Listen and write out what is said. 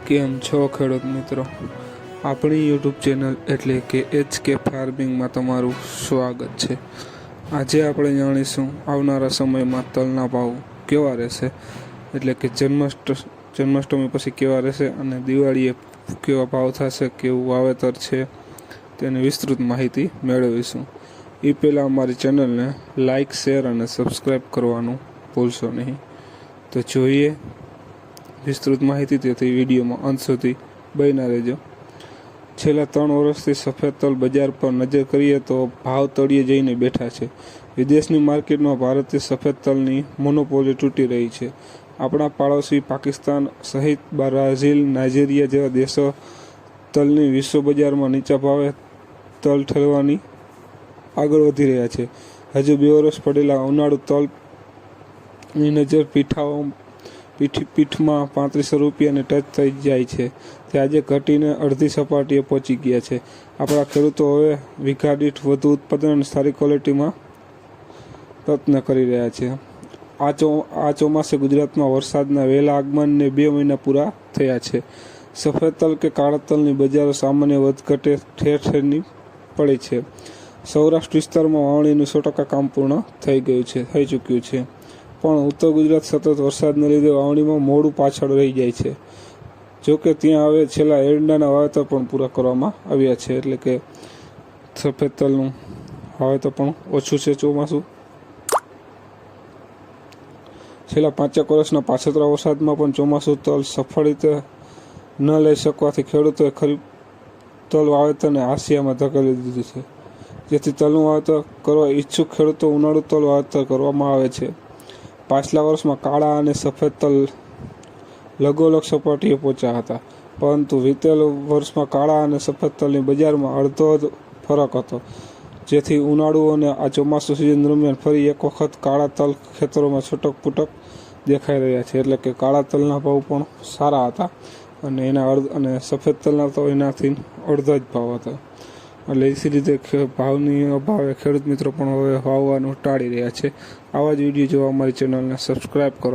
કેમ છો ખેડૂત મિત્રો? આપણી યુટ્યુબ ચેનલ એટલે કે HK ફાર્મિંગમાં તમારું સ્વાગત છે. આજે આપણે જાણીશું આવનારા સમયમાં તલના ભાવ કેવા રહેશે, એટલે કે જન્માષ્ટમી પછી કેવા રહેશે અને દિવાળીએ કેવા ભાવ થશે, કેવું વાવેતર છે તેની વિસ્તૃત માહિતી મેળવીશું. એ પહેલાં અમારી ચેનલને લાઇક, શેર અને સબસ્ક્રાઈબ કરવાનું ભૂલશો નહીં. તો જોઈએ વિસ્તૃત માહિતી, તેથી વિડીયોમાં અંત સુધી બન્યા રહેજો. છેલ્લા 3 વર્ષથી સફેદ તલ બજાર પર નજર કરીએ તો ભાવ તળિયે જઈને બેઠા છે. વિદેશની માર્કેટમાં ભારતીય સફેદ તલની મોનોપોલી તૂટી રહી છે. આપણા પાડોશી પાકિસ્તાન સહિત બ્રાઝિલ, નાઇજીરિયા જેવા દેશો તલની વિશ્વ બજારમાં નીચા ભાવે તલ ઠલવાની આગળ વધી રહ્યા છે. હજુ 2 વર્ષ પડેલા ઉનાળુ તલની નજર પીઠમાં 3500 રૂપિયાને ટચ થઈ જાય છે, તે આજે ઘટીને અડધી સપાટીએ પહોંચી ગયા છે. આપણા ખેડૂતો હવે વીઘા દીઠ વધુ ઉત્પાદન અને સારી ક્વોલિટીમાં પ્રયત્ન કરી રહ્યા છે. આ ચોમાસે ગુજરાતમાં વરસાદના વહેલા આગમનને 2 મહિના પૂરા થયા છે. સફેદ તલ કે કાળા તલની બજારો સામાન્ય વધઘટે ઠેર ઠેરની પડી છે. સૌરાષ્ટ્ર વિસ્તારમાં વાવણીનું 100% કામ પૂર્ણ થઈ ચૂક્યું છે, પણ ઉત્તર ગુજરાત સતત વરસાદને લીધે વાવણીમાં મોડું પાછળ રહી જાય છે. જોકે ત્યાં હવે છેલ્લા એરંડાના વાવેતર પણ પૂરા કરવામાં આવ્યા છે, એટલે કે સફેદ તલનું વાવેતર પણ ઓછું છે. ચોમાસું છેલ્લા 5 વર્ષના પાછતરા વરસાદમાં પણ ચોમાસું તલ સફળ રીતે ન લઈ શકવાથી ખેડૂતોએ ખરીફ તલ વાવેતરને હાંસિયામાં ધકેલી દીધું છે. જેથી તલનું વાવેતર કરવા ઈચ્છુક ખેડૂતો ઉનાળુ તલ વાવેતર કરવામાં આવે છે. પાછલા વર્ષમાં કાળા અને સફેદ તલ લગોલગ સપાટીએ પહોંચ્યા હતા, પરંતુ વિતેલ વર્ષમાં કાળા અને સફેદ તલની બજારમાં અડધો ફરક હતો. જેથી ઉનાળુ અને આ ચોમાસું સિઝન દરમિયાન ફરી એક વખત કાળા તલ ખેતરોમાં છૂટક દેખાઈ રહ્યા છે. એટલે કે કાળા તલના ભાવ પણ સારા હતા અને સફેદ તલના તો એનાથી અડધા જ ભાવ હતા. એટલે એ રીતે ભાવની અભાવે ખેડૂત મિત્રો પણ હવે વાવવાનું ટાળી રહ્યા છે. આવા જ વિડીયો જોવા અમારી ચેનલને સબસ્ક્રાઈબ કરો.